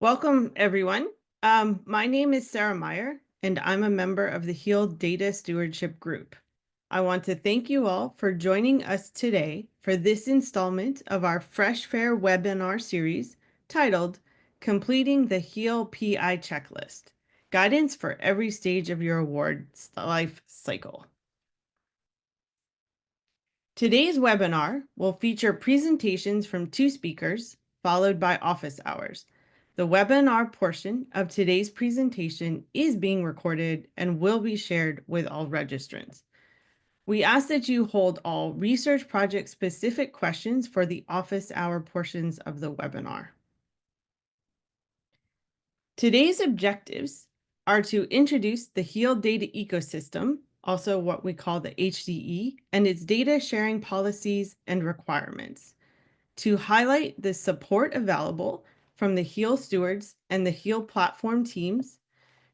Welcome, everyone. My name is Sarah Meyer, and I'm a member of the HEAL Data Stewardship Group. I want to thank you all for joining us today for this installment of our Fresh Fair webinar series titled Completing the HEAL PI Checklist, Guidance for Every Stage of Your Award's Life Cycle. Today's webinar will feature presentations from two speakers, followed by office hours. The webinar portion of today's presentation is being recorded and will be shared with all registrants. We ask that you hold all research project specific questions for the office hour portions of the webinar. Today's objectives are to introduce the HEAL data ecosystem, also what we call the HDE, and its data sharing policies and requirements, to highlight the support available from the HEAL stewards and the HEAL platform teams,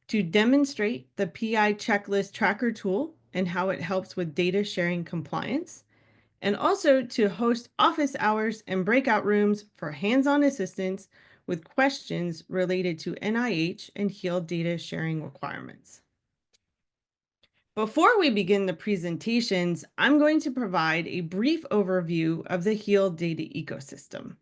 to demonstrate the PI checklist tracker tool and how it helps with data sharing compliance, and also to host office hours and breakout rooms for hands-on assistance with questions related to NIH and HEAL data sharing requirements. Before we begin the presentations, I'm going to provide a brief overview of the HEAL data ecosystem.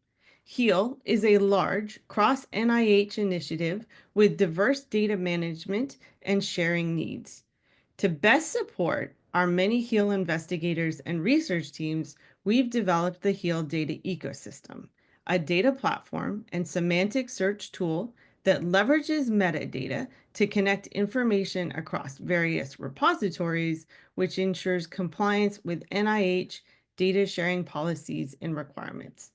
HEAL is a large cross-NIH initiative with diverse data management and sharing needs. To best support our many HEAL investigators and research teams, we've developed the HEAL data ecosystem, a data platform and semantic search tool that leverages metadata to connect information across various repositories, which ensures compliance with NIH data sharing policies and requirements.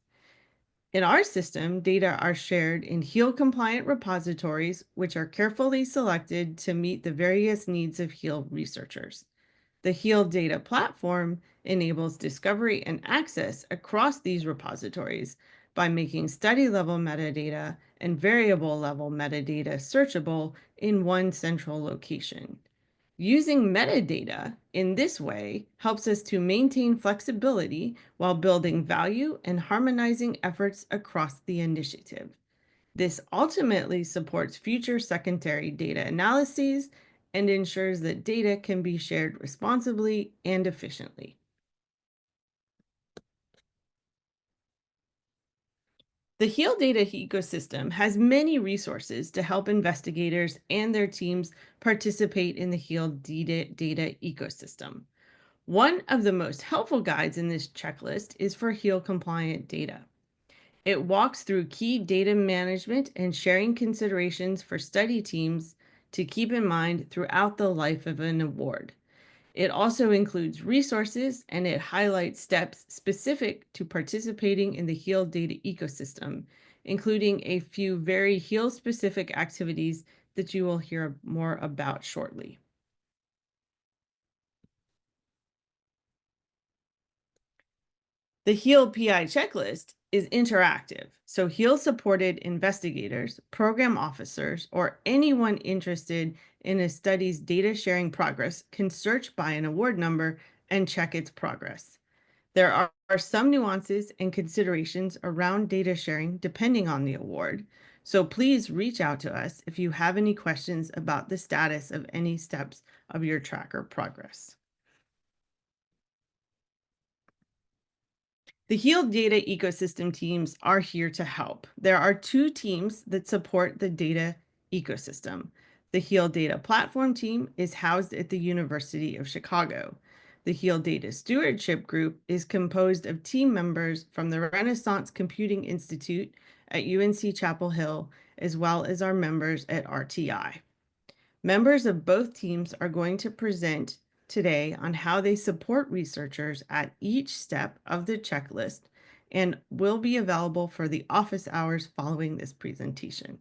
In our system, data are shared in HEAL-compliant repositories, which are carefully selected to meet the various needs of HEAL researchers. The HEAL data platform enables discovery and access across these repositories by making study-level metadata and variable-level metadata searchable in one central location. Using metadata in this way helps us to maintain flexibility while building value and harmonizing efforts across the initiative. This ultimately supports future secondary data analyses and ensures that data can be shared responsibly and efficiently. The HEAL data ecosystem has many resources to help investigators and their teams participate in the HEAL data ecosystem. One of the most helpful guides in this checklist is for HEAL compliant data. It walks through key data management and sharing considerations for study teams to keep in mind throughout the life of an award. It also includes resources and it highlights steps specific to participating in the HEAL data ecosystem, including a few very HEAL specific activities that you will hear more about shortly. The HEAL PI checklist is interactive, so HEAL supported investigators, program officers, or anyone interested in a study's data sharing progress can search by an award number and check its progress. There are some nuances and considerations around data sharing depending on the award, so please reach out to us if you have any questions about the status of any steps of your tracker progress. The HEAL data ecosystem teams are here to help. There are two teams that support the data ecosystem. The HEAL data platform team is housed at the University of Chicago. The HEAL data stewardship group is composed of team members from the Renaissance Computing Institute at UNC Chapel Hill, as well as our members at RTI. Members of both teams are going to present today on how they support researchers at each step of the checklist and will be available for the office hours following this presentation.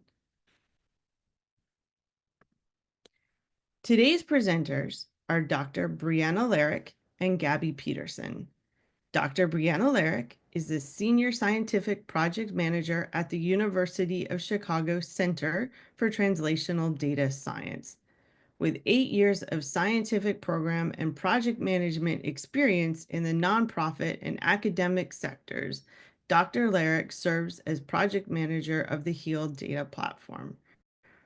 Today's presenters are Dr. Brianna Larrick and Gabby Peterson. Dr. Brianna Larrick is the Senior Scientific Project Manager at the University of Chicago Center for Translational Data Science. With 8 years of scientific program and project management experience in the nonprofit and academic sectors, Dr. Larrick serves as project manager of the HEAL data platform.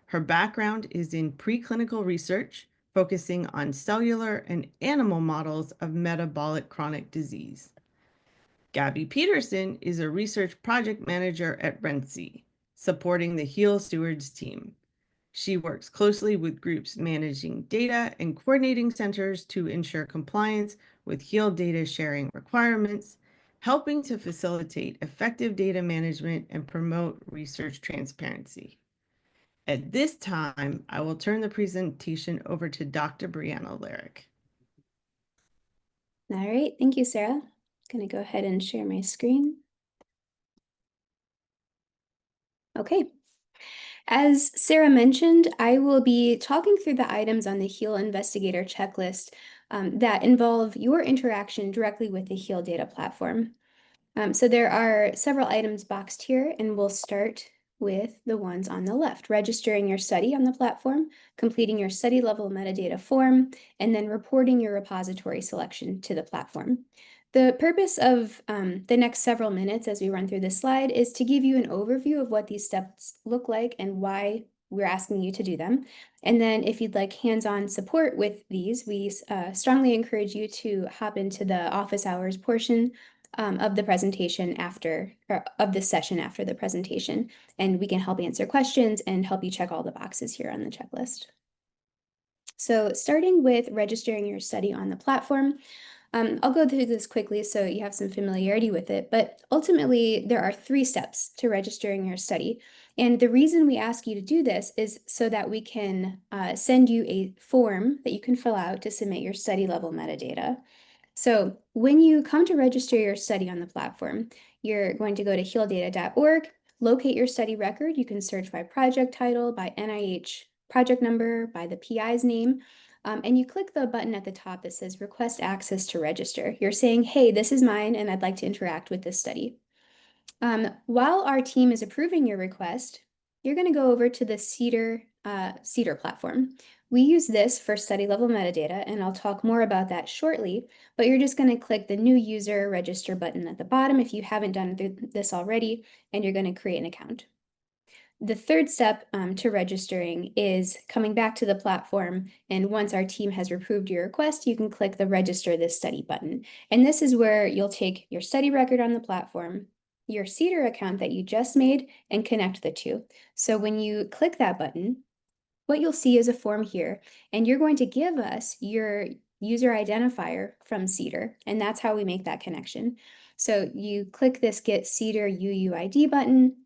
Her background is in preclinical research, focusing on cellular and animal models of metabolic chronic disease. Gabby Peterson is a research project manager at Renzi, supporting the HEAL Stewards team. She works closely with groups managing data and coordinating centers to ensure compliance with HEAL data sharing requirements, helping to facilitate effective data management and promote research transparency. At this time, I will turn the presentation over to Dr. Brianna Larrick. All right, thank you, Sarah. I'm going to go ahead and share my screen. Okay. As Sarah mentioned, I will be talking through the items on the HEAL Investigator checklist that involve your interaction directly with the HEAL data platform. So there are several items boxed here, and we'll start with the ones on the left: registering your study on the platform, completing your study level metadata form, and then reporting your repository selection to the platform. The purpose of the next several minutes as we run through this slide is to give you an overview of what these steps look like and why we're asking you to do them. And then if you'd like hands-on support with these, we strongly encourage you to hop into the office hours portion of the presentation after, or of the session after the presentation, and we can help answer questions and help you check all the boxes here on the checklist. So starting with registering your study on the platform, I'll go through this quickly so you have some familiarity with it, but ultimately there are 3 steps to registering your study. And the reason we ask you to do this is so that we can send you a form that you can fill out to submit your study level metadata. So when you come to register your study on the platform, you're going to go to healdata.org, locate your study record. You can search by project title, by NIH project number, by the PI's name, and you click the button at the top that says request access to register. You're saying, hey, this is mine and I'd like to interact with this study. While our team is approving your request, you're going to go over to the Cedar platform. We use this for study level metadata, and I'll talk more about that shortly, but you're just going to click the new user register button at the bottom if you haven't done this already, and you're going to create an account. The third step to registering is coming back to the platform, and once our team has approved your request, you can click the register this study button. And this is where you'll take your study record on the platform, your Cedar account that you just made, and connect the two. So when you click that button, what you'll see is a form here, and you're going to give us your user identifier from Cedar, and that's how we make that connection. So you click this Get Cedar UUID button.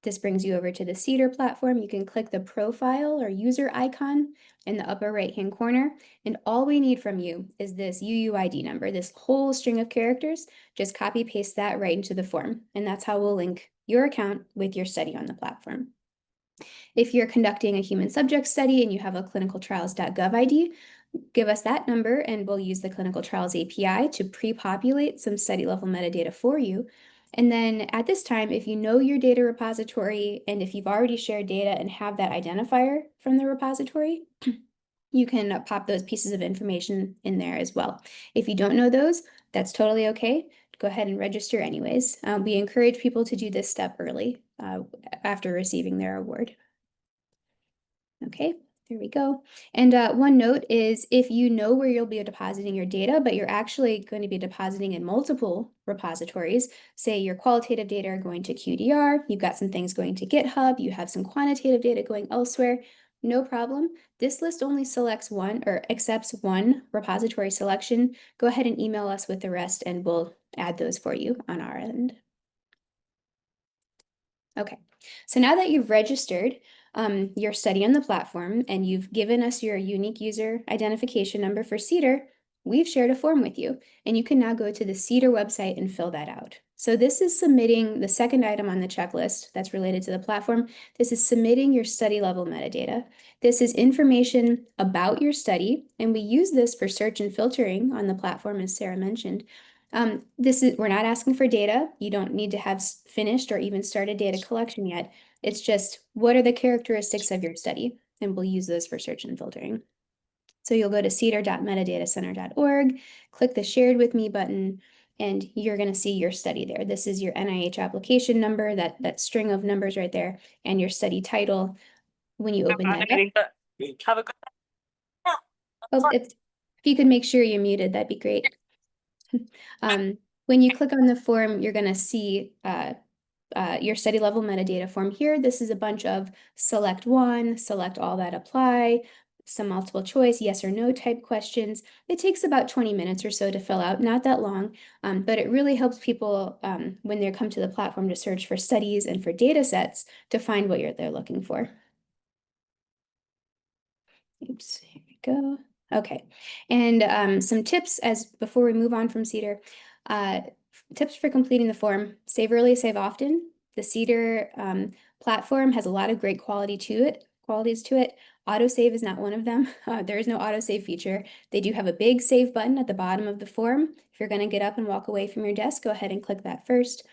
This brings you over to the Cedar platform. You can click the profile or user icon in the upper right-hand corner, and all we need from you is this UUID number, this whole string of characters. Just copy paste that right into the form, and that's how we'll link your account with your study on the platform. If you're conducting a human subject study and you have a clinicaltrials.gov ID, give us that number and we'll use the Clinical Trials API to pre-populate some study level metadata for you. And then at this time, if you know your data repository and if you've already shared data and have that identifier from the repository, you can pop those pieces of information in there as well. If you don't know those, that's totally okay. Go ahead and register anyways. We encourage people to do this step early after receiving their award. Okay, there we go. And one note is if you know where you'll be depositing your data, but you're actually going to be depositing in multiple repositories, say your qualitative data are going to QDR, you've got some things going to GitHub, you have some quantitative data going elsewhere, no problem. This list only selects one or accepts one repository selection. Go ahead and email us with the rest and we'll add those for you on our end. Okay, so now that you've registered your study on the platform and you've given us your unique user identification number for Cedar, we've shared a form with you, and you can now go to the Cedar website and fill that out. So this is submitting the second item on the checklist that's related to the platform. This is submitting your study level metadata. This is information about your study, and we use this for search and filtering on the platform, as Sarah mentioned. We're not asking for data. You don't need to have finished or even started data collection yet. It's just what are the characteristics of your study, and we'll use those for search and filtering. So you'll go to cedar.metadatascenter.org, click the Shared With Me button, and you're going to see your study there. This is your NIH application number, that string of numbers right there, and your study title. When you open that up, Have a good oh, if you could make sure you're muted, that'd be great. When you click on the form, you're going to see your study level metadata form here. This is a bunch of select one, select all that apply, some multiple choice, yes or no type questions. It takes about 20 minutes or so to fill out, not that long, but it really helps people when they come to the platform to search for studies and for data sets to find what they're looking for. Oops, here we go. Okay, and some tips as before we move on from Cedar. Tips for completing the form: save early, save often. The Cedar platform has a lot of great qualities to it. Autosave is not one of them. There is no autosave feature. They do have a big save button at the bottom of the form. If you're going to get up and walk away from your desk, go ahead and click that first.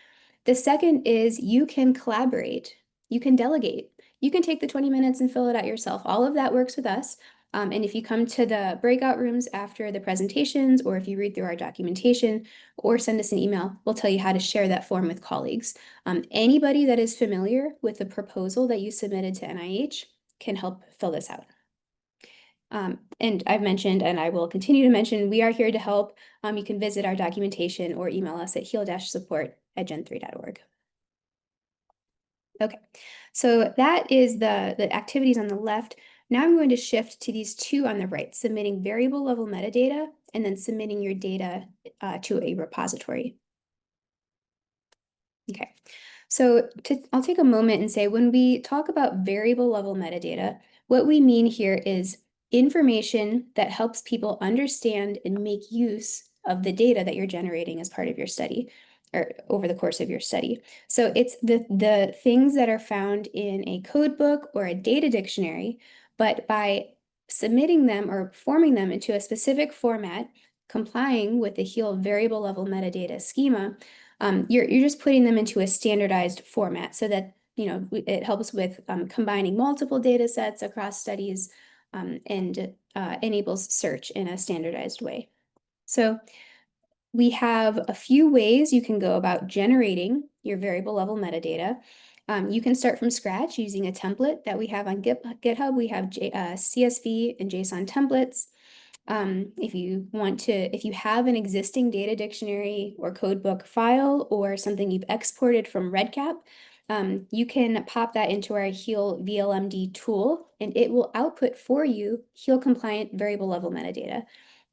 The second is you can collaborate. You can delegate. You can take the 20 minutes and fill it out yourself. All of that works with us. And if you come to the breakout rooms after the presentations, or if you read through our documentation or send us an email, we'll tell you how to share that form with colleagues. Anybody that is familiar with the proposal that you submitted to NIH can help fill this out. And I've mentioned, and I will continue to mention, we are here to help. You can visit our documentation or email us at heal-support@gen3.org. Okay, so that is the activities on the left. Now I'm going to shift to these two on the right, submitting variable level metadata and then submitting your data to a repository. Okay, so I'll take a moment and say, when we talk about variable level metadata, what we mean here is information that helps people understand and make use of the data that you're generating as part of your study or over the course of your study. So it's the things that are found in a code book or a data dictionary, but by submitting them or forming them into a specific format, complying with the HEAL variable level metadata schema, you're just putting them into a standardized format so that it helps with combining multiple data sets across studies and enables search in a standardized way. So we have a few ways you can go about generating your variable level metadata. You can start from scratch using a template that we have on GitHub. We have CSV and JSON templates. If you have an existing data dictionary or codebook file or something you've exported from REDCap, you can pop that into our HEAL VLMD tool, and it will output for you HEAL compliant variable level metadata.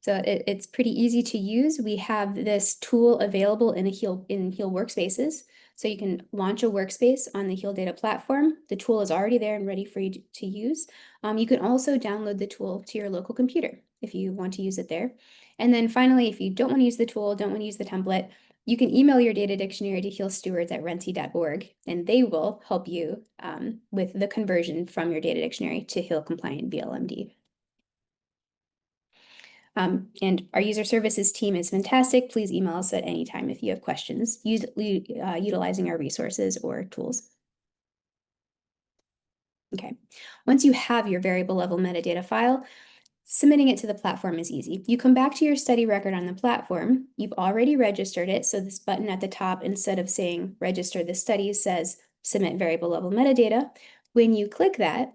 So it's pretty easy to use. We have this tool available in HEAL workspaces. So you can launch a workspace on the HEAL data platform. The tool is already there and ready for you to use. You can also download the tool to your local computer if you want to use it there. And then finally, if you don't want to use the tool, don't want to use the template, you can email your data dictionary to healstewards@rensi.org, and they will help you with the conversion from your data dictionary to HEAL compliant VLMD. And our user services team is fantastic. Please email us at any time if you have questions utilizing our resources or tools. Okay, once you have your variable level metadata file, submitting it to the platform is easy. You come back to your study record on the platform. You've already registered it. So this button at the top, instead of saying register the study, says submit variable level metadata. When you click that,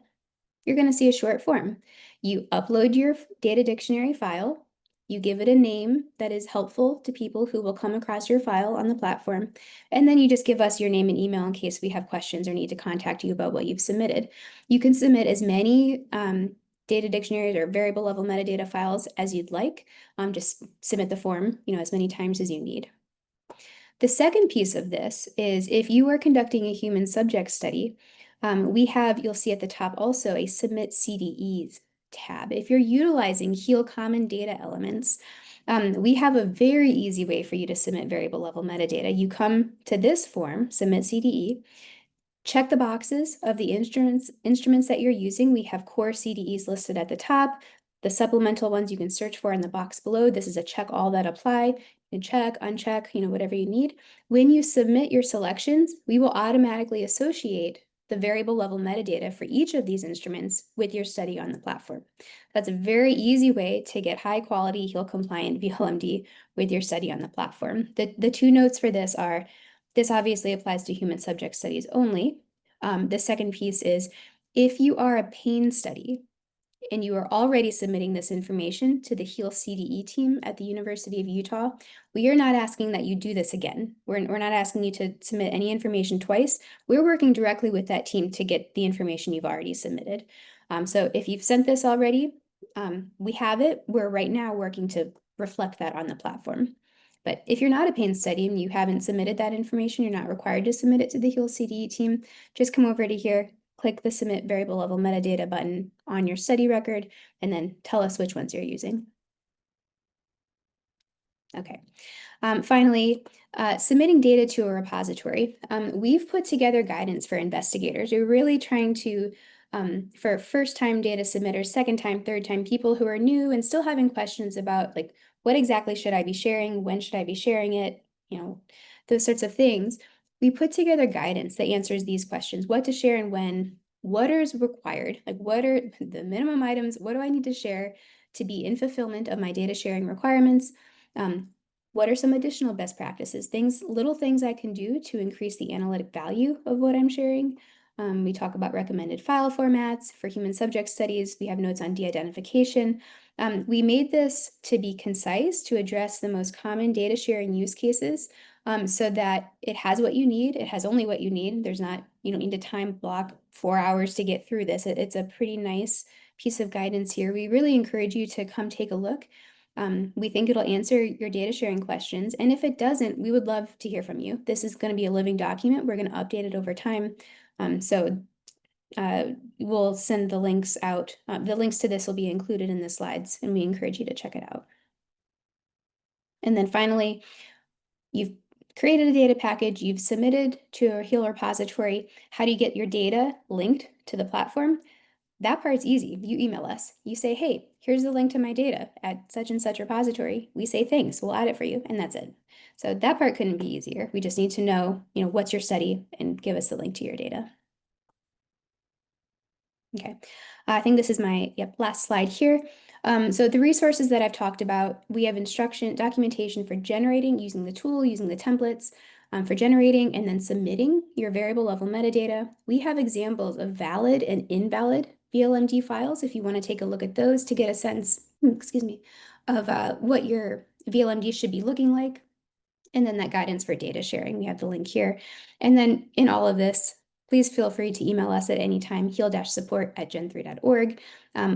you're going to see a short form. You upload your data dictionary file. You give it a name that is helpful to people who will come across your file on the platform. And then you just give us your name and email in case we have questions or need to contact you about what you've submitted. You can submit as many data dictionaries or variable level metadata files as you'd like. Just submit the form, as many times as you need. The second piece of this is if you are conducting a human subject study, you'll see at the top also a Submit CDEs tab. If you're utilizing HEAL Common Data Elements, we have a very easy way for you to submit variable level metadata. You come to this form, Submit CDE, check the boxes of the instruments that you're using. We have core CDEs listed at the top. The supplemental ones you can search for in the box below. This is a check all that apply. You can check, uncheck, whatever you need. When you submit your selections, we will automatically associate the variable level metadata for each of these instruments with your study on the platform. That's a very easy way to get high quality HEAL compliant VLMD with your study on the platform. The two notes for this are, this obviously applies to human subject studies only. The second piece is, if you are a pain study and you are already submitting this information to the HEAL CDE team at the University of Utah, we are not asking that you do this again. We're not asking you to submit any information twice. We're working directly with that team to get the information you've already submitted. So if you've sent this already, we have it. We're right now working to reflect that on the platform. But if you're not a pain study and you haven't submitted that information, you're not required to submit it to the HEAL CDE team. Just come over to here, click the Submit Variable Level Metadata button on your study record, and then tell us which ones you're using. Okay. Finally, submitting data to a repository. We've put together guidance for investigators. We're really trying to, for first-time data submitters, second-time, third-time, people who are new and still having questions about, like, what exactly should I be sharing? When should I be sharing it? You know, those sorts of things. We put together guidance that answers these questions: what to share and when, what is required, like what are the minimum items, what do I need to share to be in fulfillment of my data sharing requirements? What are some additional best practices, little things I can do to increase the analytic value of what I'm sharing? We talk about recommended file formats for human subject studies. We have notes on de-identification. We made this to be concise, to address the most common data sharing use cases, so that it has what you need. It has only what you need. You don't need to time block 4 hours to get through this. It's a pretty nice piece of guidance here. We really encourage you to come take a look. We think it'll answer your data sharing questions. And if it doesn't, we would love to hear from you. This is going to be a living document. We're going to update it over time. We'll send the links out. The links to this will be included in the slides, and we encourage you to check it out. And then finally, you've created a data package, you've submitted to a HEAL repository. How do you get your data linked to the platform? That part's easy. You email us. You say, hey, here's the link to my data at such and such repository. We say, thanks, we'll add it for you, and that's it. So that part couldn't be easier. We just need to know, what's your study, and give us the link to your data. Okay, I think this is my last slide here. So the resources that I've talked about, we have documentation for generating, using the tool, using the templates, for generating and then submitting your variable level metadata. We have examples of valid and invalid VLMD files if you want to take a look at those to get a sense, of what your VLMD should be looking like. And then that guidance for data sharing, we have the link here. And then in all of this, please feel free to email us at any time, heal-support@gen3.org,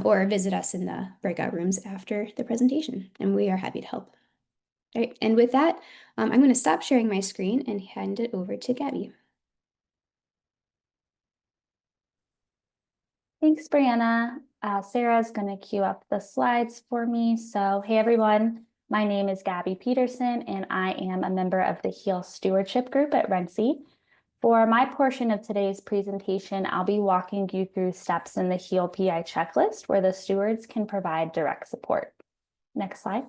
or visit us in the breakout rooms after the presentation, and we are happy to help. All right, and with that, I'm going to stop sharing my screen and hand it over to Gabby. Thanks, Brianna. Sarah's going to queue up the slides for me. So, hey, everyone. My name is Gabby Peterson, and I am a member of the HEAL Stewardship Group at RENC. For my portion of today's presentation, I'll be walking you through steps in the HEAL PI checklist where the stewards can provide direct support. Next slide.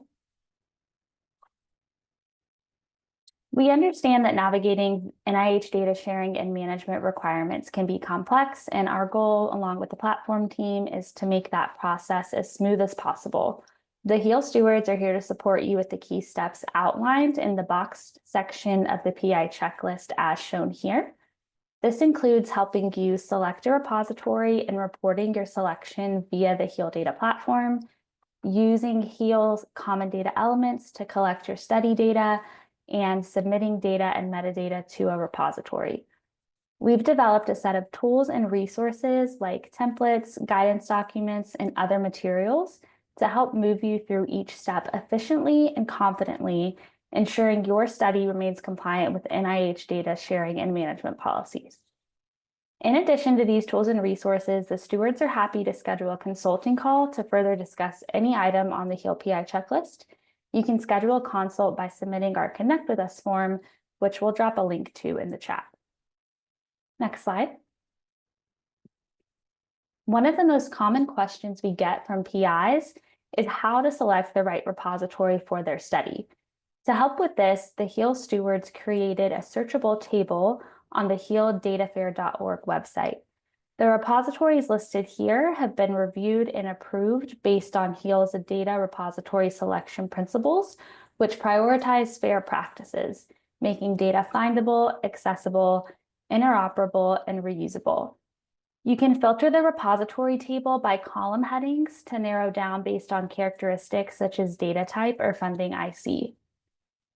We understand that navigating NIH data sharing and management requirements can be complex, and our goal, along with the platform team, is to make that process as smooth as possible. The HEAL stewards are here to support you with the key steps outlined in the boxed section of the PI checklist as shown here. This includes helping you select a repository and reporting your selection via the HEAL data platform, using HEAL's common data elements to collect your study data, and submitting data and metadata to a repository. We've developed a set of tools and resources like templates, guidance documents, and other materials to help move you through each step efficiently and confidently, ensuring your study remains compliant with NIH data sharing and management policies. In addition to these tools and resources, the stewards are happy to schedule a consulting call to further discuss any item on the HEAL PI checklist. You can schedule a consult by submitting our Connect With Us form, which we'll drop a link to in the chat. Next slide. One of the most common questions we get from PIs is how to select the right repository for their study. To help with this, the HEAL stewards created a searchable table on the healdatafair.org website. The repositories listed here have been reviewed and approved based on HEAL's data repository selection principles, which prioritize fair practices, making data findable, accessible, interoperable, and reusable. You can filter the repository table by column headings to narrow down based on characteristics such as data type or funding IC.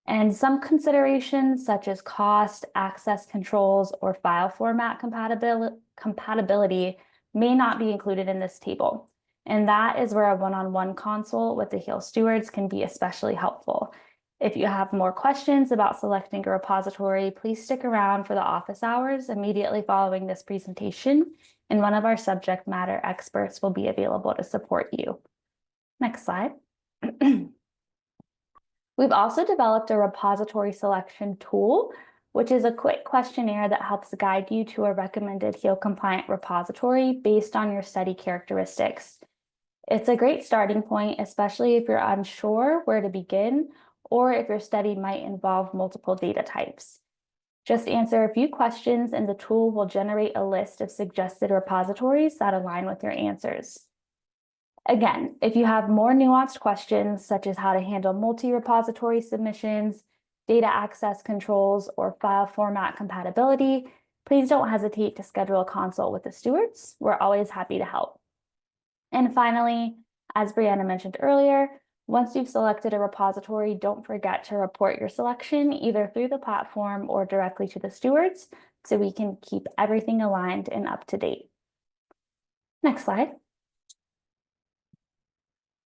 And some considerations such as cost, access controls, or file format compatibility may not be included in this table. And that is where a one-on-one consult with the HEAL stewards can be especially helpful. If you have more questions about selecting a repository, please stick around for the office hours immediately following this presentation, and one of our subject matter experts will be available to support you. Next slide. We've also developed a repository selection tool, which is a quick questionnaire that helps guide you to a recommended HEAL compliant repository based on your study characteristics. It's a great starting point, especially if you're unsure where to begin or if your study might involve multiple data types. Just answer a few questions and the tool will generate a list of suggested repositories that align with your answers. Again, if you have more nuanced questions, such as how to handle multi-repository submissions, data access controls, or file format compatibility, please don't hesitate to schedule a consult with the stewards. We're always happy to help. And finally, as Brianna mentioned earlier, once you've selected a repository, don't forget to report your selection either through the platform or directly to the stewards so we can keep everything aligned and up to date. Next slide.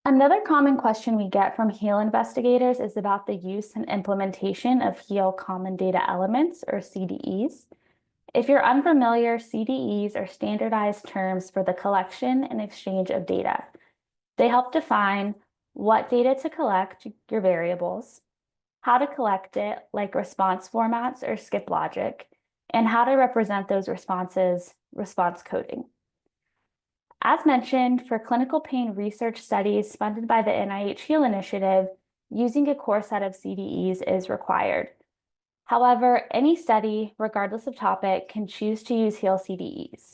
Another common question we get from HEAL investigators is about the use and implementation of HEAL Common Data Elements, or CDEs. If you're unfamiliar, CDEs are standardized terms for the collection and exchange of data. They help define what data to collect, your variables, how to collect it, like response formats or skip logic, and how to represent those responses, response coding. As mentioned, for clinical pain research studies funded by the NIH HEAL initiative, using a core set of CDEs is required. However, any study, regardless of topic, can choose to use HEAL CDEs.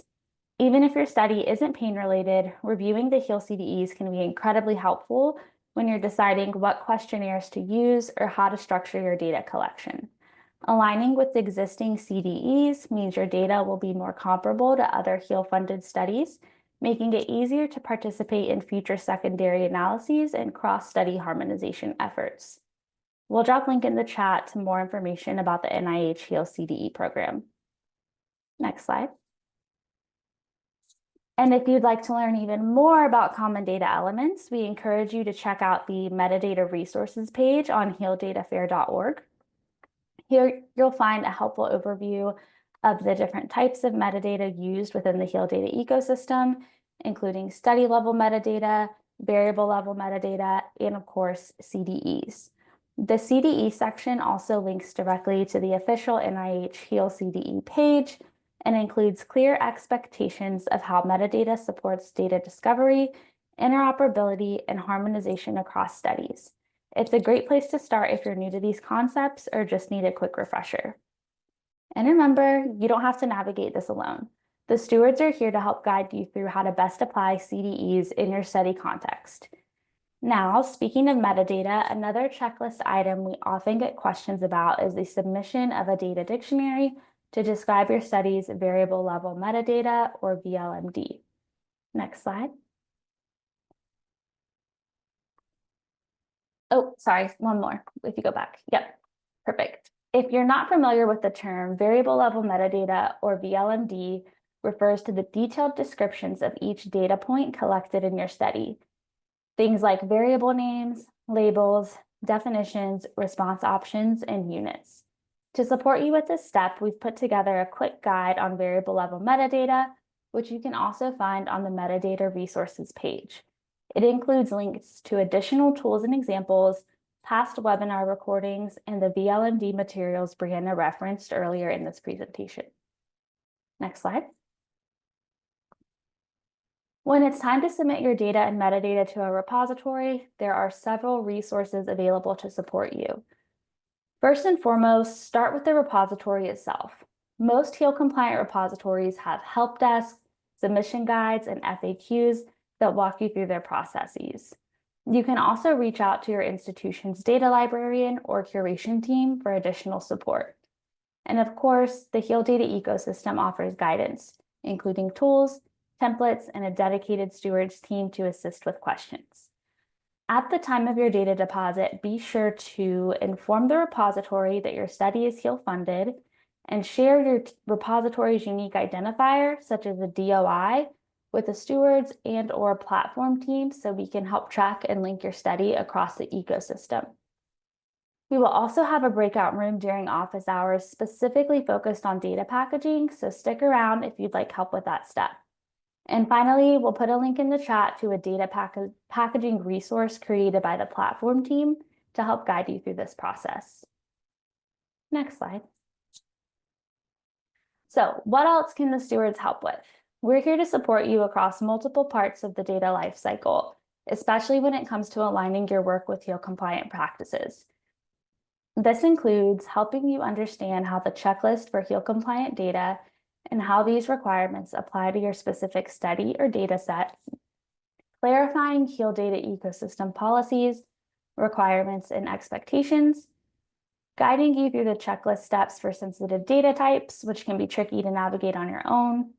Even if your study isn't pain-related, reviewing the HEAL CDEs can be incredibly helpful when you're deciding what questionnaires to use or how to structure your data collection. Aligning with existing CDEs means your data will be more comparable to other HEAL-funded studies, making it easier to participate in future secondary analyses and cross-study harmonization efforts. We'll drop a link in the chat to more information about the NIH HEAL CDE program. Next slide. And if you'd like to learn even more about common data elements, we encourage you to check out the metadata resources page on healdatafair.org. Here, you'll find a helpful overview of the different types of metadata used within the HEAL data ecosystem, including study level metadata, variable level metadata, and of course, CDEs. The CDE section also links directly to the official NIH HEAL CDE page and includes clear expectations of how metadata supports data discovery, interoperability, and harmonization across studies. It's a great place to start if you're new to these concepts or just need a quick refresher. And remember, you don't have to navigate this alone. The stewards are here to help guide you through how to best apply CDEs in your study context. Now, speaking of metadata, another checklist item we often get questions about is the submission of a data dictionary to describe your study's variable level metadata, or VLMD. Next slide. Oh, sorry, one more, if you go back. Yep, perfect. If you're not familiar with the term, variable level metadata, or VLMD, refers to the detailed descriptions of each data point collected in your study. Things like variable names, labels, definitions, response options, and units. To support you with this step, we've put together a quick guide on variable level metadata, which you can also find on the metadata resources page. It includes links to additional tools and examples, past webinar recordings, and the VLMD materials Brianna referenced earlier in this presentation. Next slide. When it's time to submit your data and metadata to a repository, there are several resources available to support you. First and foremost, start with the repository itself. Most HEAL compliant repositories have help desks, submission guides, and FAQs that walk you through their processes. You can also reach out to your institution's data librarian or curation team for additional support. And of course, the HEAL data ecosystem offers guidance, including tools, templates, and a dedicated stewards team to assist with questions. At the time of your data deposit, be sure to inform the repository that your study is HEAL funded and share your repository's unique identifier, such as a DOI, with the stewards and/or platform team so we can help track and link your study across the ecosystem. We will also have a breakout room during office hours specifically focused on data packaging, so stick around if you'd like help with that step. And finally, we'll put a link in the chat to a data packaging resource created by the platform team to help guide you through this process. Next slide. So what else can the stewards help with? We're here to support you across multiple parts of the data lifecycle, especially when it comes to aligning your work with HEAL compliant practices. This includes helping you understand how the checklist for HEAL compliant data and how these requirements apply to your specific study or data set, clarifying HEAL data ecosystem policies, requirements, and expectations, guiding you through the checklist steps for sensitive data types, which can be tricky to navigate on your own,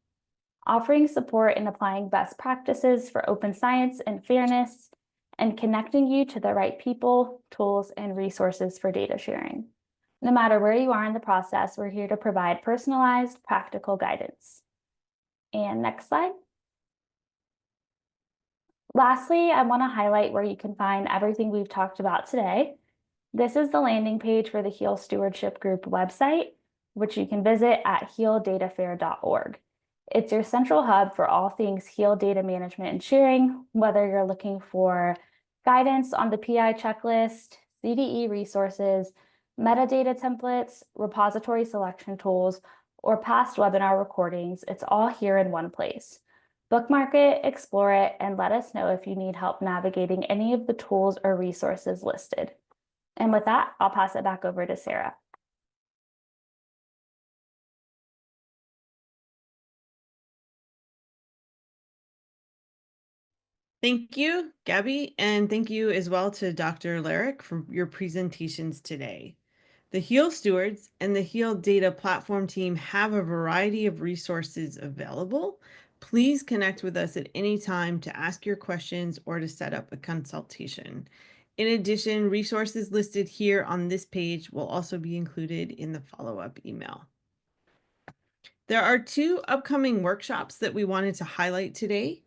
offering support in applying best practices for open science and fairness, and connecting you to the right people, tools, and resources for data sharing. No matter where you are in the process, we're here to provide personalized, practical guidance. And next slide. Lastly, I want to highlight where you can find everything we've talked about today. This is the landing page for the HEAL Stewardship Group website, which you can visit at healdatafair.org. It's your central hub for all things HEAL data management and sharing, whether you're looking for guidance on the PI checklist, CDE resources, metadata templates, repository selection tools, or past webinar recordings. It's all here in one place. Bookmark it, explore it, and let us know if you need help navigating any of the tools or resources listed. And with that, I'll pass it back over to Sarah. Thank you, Gabby, and thank you as well to Dr. Larrick for your presentations today. The HEAL stewards and the HEAL data platform team have a variety of resources available. Please connect with us at any time to ask your questions or to set up a consultation. In addition, resources listed here on this page will also be included in the follow-up email. There are 2 upcoming workshops that we wanted to highlight today.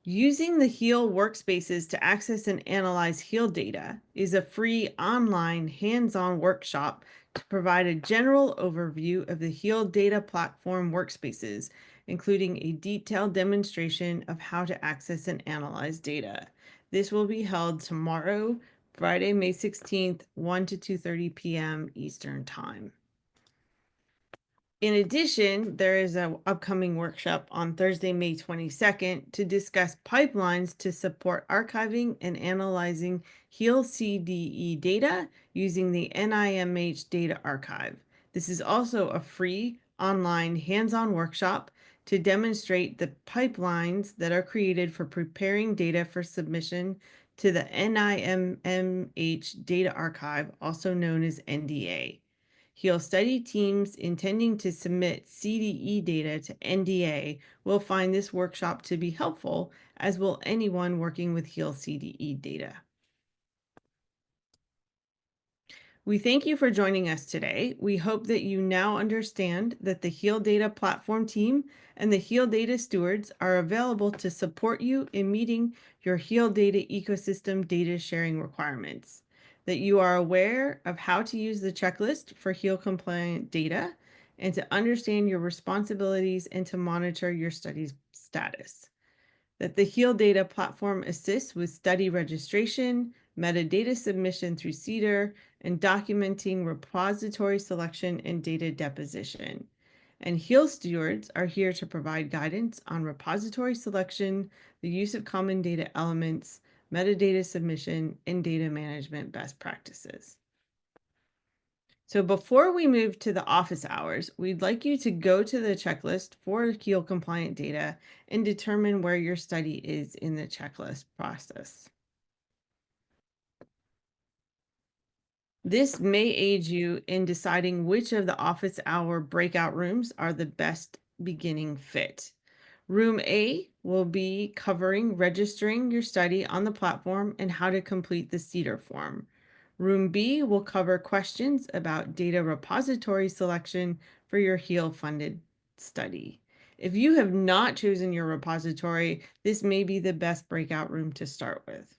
Using the HEAL workspaces to access and analyze HEAL data is a free online hands-on workshop to provide a general overview of the HEAL data platform workspaces, including a detailed demonstration of how to access and analyze data. This will be held tomorrow, Friday, May 16th, 1 to 2:30 p.m. Eastern Time. In addition, there is an upcoming workshop on Thursday, May 22nd to discuss pipelines to support archiving and analyzing HEAL CDE data using the NIMH Data Archive. This is also a free online hands-on workshop to demonstrate the pipelines that are created for preparing data for submission to the NIMH Data Archive, also known as NDA. HEAL study teams intending to submit CDE data to NDA will find this workshop to be helpful, as will anyone working with HEAL CDE data. We thank you for joining us today. We hope that you now understand that the HEAL data platform team and the HEAL data stewards are available to support you in meeting your HEAL data ecosystem data sharing requirements, that you are aware of how to use the checklist for HEAL compliant data, and to understand your responsibilities and to monitor your study's status, that the HEAL data platform assists with study registration, metadata submission through CEDAR, and documenting repository selection and data deposition. And HEAL stewards are here to provide guidance on repository selection, the use of common data elements, metadata submission, and data management best practices. So before we move to the office hours, we'd like you to go to the checklist for HEAL compliant data and determine where your study is in the checklist process. This may aid you in deciding which of the office hour breakout rooms are the best beginning fit. Room A will be covering registering your study on the platform and how to complete the CEDAR form. Room B will cover questions about data repository selection for your HEAL funded study. If you have not chosen your repository, this may be the best breakout room to start with.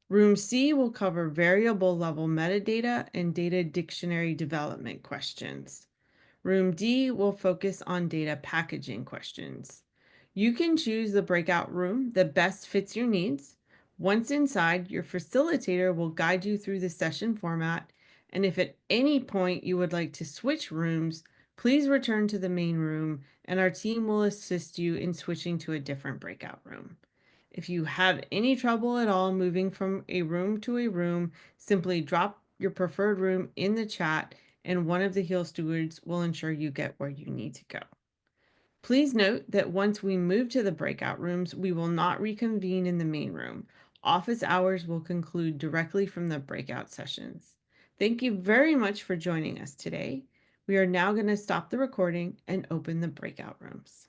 Room C will cover variable level metadata and data dictionary development questions. Room D will focus on data packaging questions. You can choose the breakout room that best fits your needs. Once inside, your facilitator will guide you through the session format, and if at any point you would like to switch rooms, please return to the main room and our team will assist you in switching to a different breakout room. If you have any trouble at all moving from a room to a room, simply drop your preferred room in the chat and one of the HEAL stewards will ensure you get where you need to go. Please note that once we move to the breakout rooms, we will not reconvene in the main room. Office hours will conclude directly from the breakout sessions. Thank you very much for joining us today. We are now going to stop the recording and open the breakout rooms.